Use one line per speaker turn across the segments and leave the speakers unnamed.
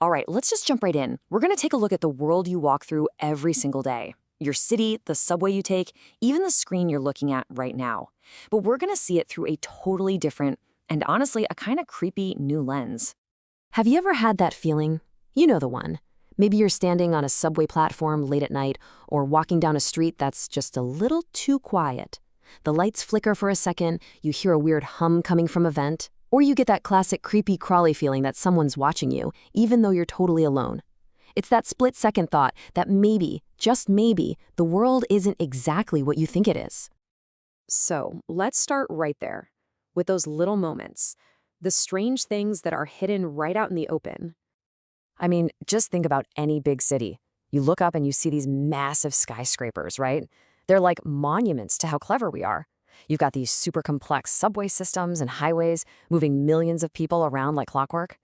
All right, let's just jump right in. We're going to take a look at the world you walk through every single day. Your city, the subway you take, even the screen you're looking at right now. But we're going to see it through a totally different and honestly a kind of creepy new lens.
Have you ever had that feeling? You know the one. Maybe you're standing on a subway platform late at night or walking down a street that's just a little too quiet. The lights flicker for a second, you hear a weird hum coming from a vent, or you get that classic creepy crawly feeling that someone's watching you, even though you're totally alone. It's that split-second thought that maybe, just maybe, the world isn't exactly what you think it is.
So let's start right there with those little moments, the strange things that are hidden right out in the open. I mean, just think about any big city. You look up and you see these massive skyscrapers, right? They're like monuments to how clever we are. You've got these super complex subway systems and highways moving millions of people around like clockwork.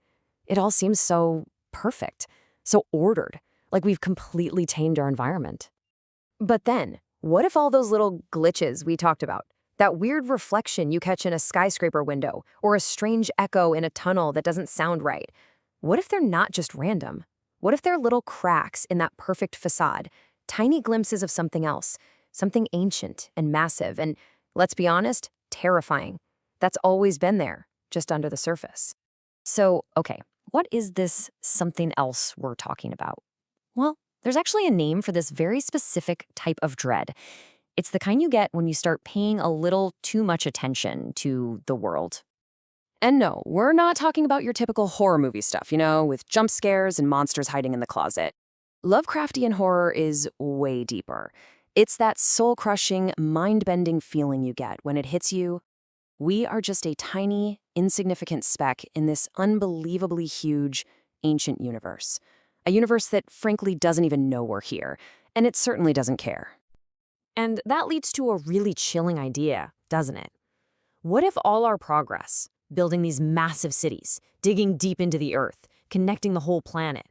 It all seems so perfect, so ordered, like we've completely tamed our environment. But then, what if all those little glitches we talked about, that weird reflection you catch in a skyscraper window, or a strange echo in a tunnel that doesn't sound right, what if they're not just random? What if they're little cracks in that perfect facade, tiny glimpses of something else, something ancient and massive and, let's be honest, terrifying. That's always been there, just under the surface. So, okay, what is this something else we're talking about? Well, there's actually a name for this very specific type of dread. It's the kind you get when you start paying a little too much attention to the world. And no, we're not talking about your typical horror movie stuff, with jump scares and monsters hiding in the closet. Lovecraftian horror is way deeper. It's that soul-crushing, mind-bending feeling you get when it hits you. We are just a tiny, insignificant speck in this unbelievably huge, ancient universe. A universe that frankly doesn't even know we're here, and it certainly doesn't care. And that leads to a really chilling idea, doesn't it? What if all our progress, building these massive cities, digging deep into the earth, connecting the whole planet,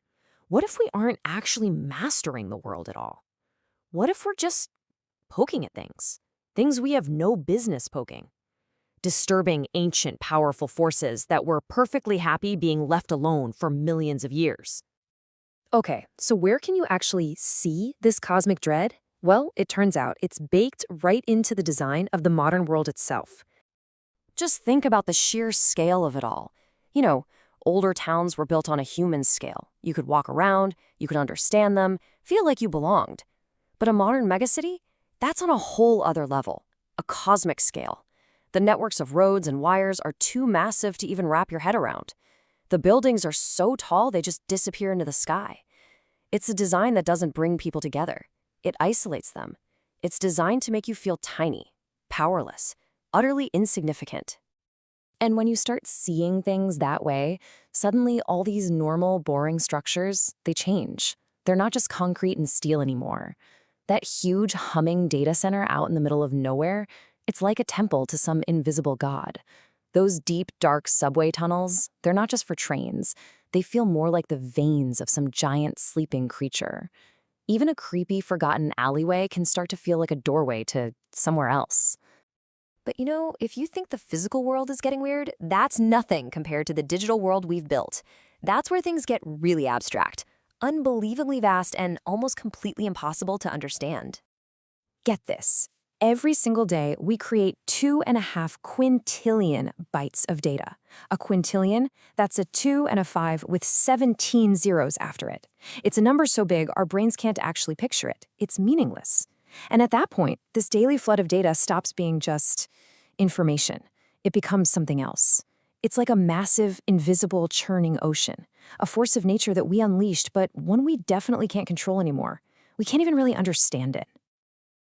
what if we aren't actually mastering the world at all? What if we're just poking at things we have no business poking? Disturbing ancient, powerful forces that were perfectly happy being left alone for millions of years. Okay, so where can you actually see this cosmic dread? Well, it turns out it's baked right into the design of the modern world itself. Just think about the sheer scale of it all. Older towns were built on a human scale. You could walk around, you could understand them, feel like you belonged. But a modern megacity? That's on a whole other level, a cosmic scale. The networks of roads and wires are too massive to even wrap your head around. The buildings are so tall they just disappear into the sky. It's a design that doesn't bring people together. It isolates them. It's designed to make you feel tiny, powerless, utterly insignificant. And when you start seeing things that way, suddenly all these normal, boring structures, they change. They're not just concrete and steel anymore. That huge, humming data center out in the middle of nowhere, it's like a temple to some invisible god. Those deep, dark subway tunnels, they're not just for trains. They feel more like the veins of some giant sleeping creature. Even a creepy, forgotten alleyway can start to feel like a doorway to somewhere else. But if you think the physical world is getting weird, that's nothing compared to the digital world we've built. That's where things get really abstract, unbelievably vast, and almost completely impossible to understand. Get this. Every single day, we create 2.5 quintillion bytes of data. A quintillion, that's a 2 and a 5 with 17 zeros after it. It's a number so big our brains can't actually picture it. It's meaningless. And at that point, this daily flood of data stops being just information. It becomes something else. It's like a massive, invisible, churning ocean, a force of nature that we unleashed, but one we definitely can't control anymore. We can't even really understand it.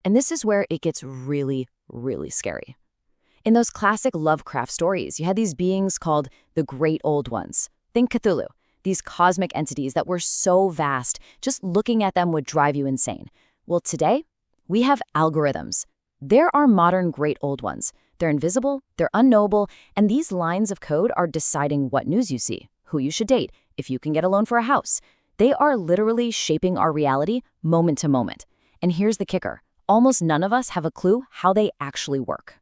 And this is where it gets really, really scary. In those classic Lovecraft stories, you had these beings called the Great Old Ones. Think Cthulhu, these cosmic entities that were so vast, just looking at them would drive you insane. Well, today, we have algorithms. They're our modern Great Old Ones. They're invisible, they're unknowable, and these lines of code are deciding what news you see, who you should date, if you can get a loan for a house. They are literally shaping our reality moment to moment. And here's the kicker. Almost none of us have a clue how they actually work.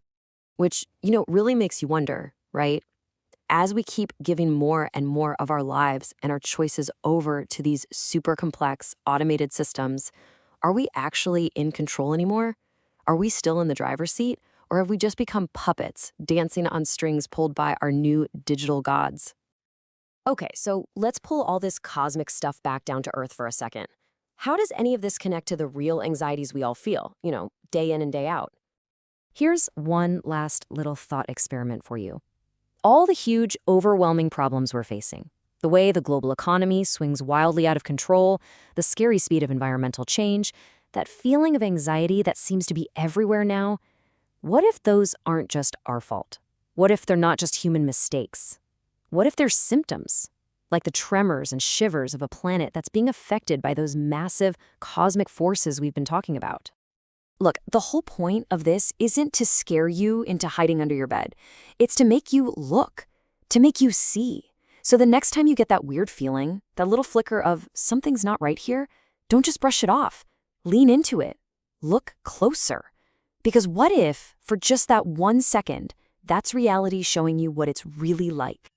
Which, really makes you wonder, right? as we keep giving more and more of our lives and our choices over to these super complex automated systems, are we actually in control anymore? Are we still in the driver's seat? Or have we just become puppets dancing on strings pulled by our new digital gods? Okay, so let's pull all this cosmic stuff back down to Earth for a second. How does any of this connect to the real anxieties we all feel, day in and day out? Here's one last little thought experiment for you. All the huge, overwhelming problems we're facing, the way the global economy swings wildly out of control, the scary speed of environmental change, that feeling of anxiety that seems to be everywhere now, what if those aren't just our fault? What if they're not just human mistakes? What if they're symptoms, like the tremors and shivers of a planet that's being affected by those massive cosmic forces we've been talking about? Look, the whole point of this isn't to scare you into hiding under your bed. It's to make you look, to make you see. So the next time you get that weird feeling, that little flicker of something's not right here, don't just brush it off. Lean into it. Look closer. Because what if, for just that 1 second, that's reality showing you what it's really like?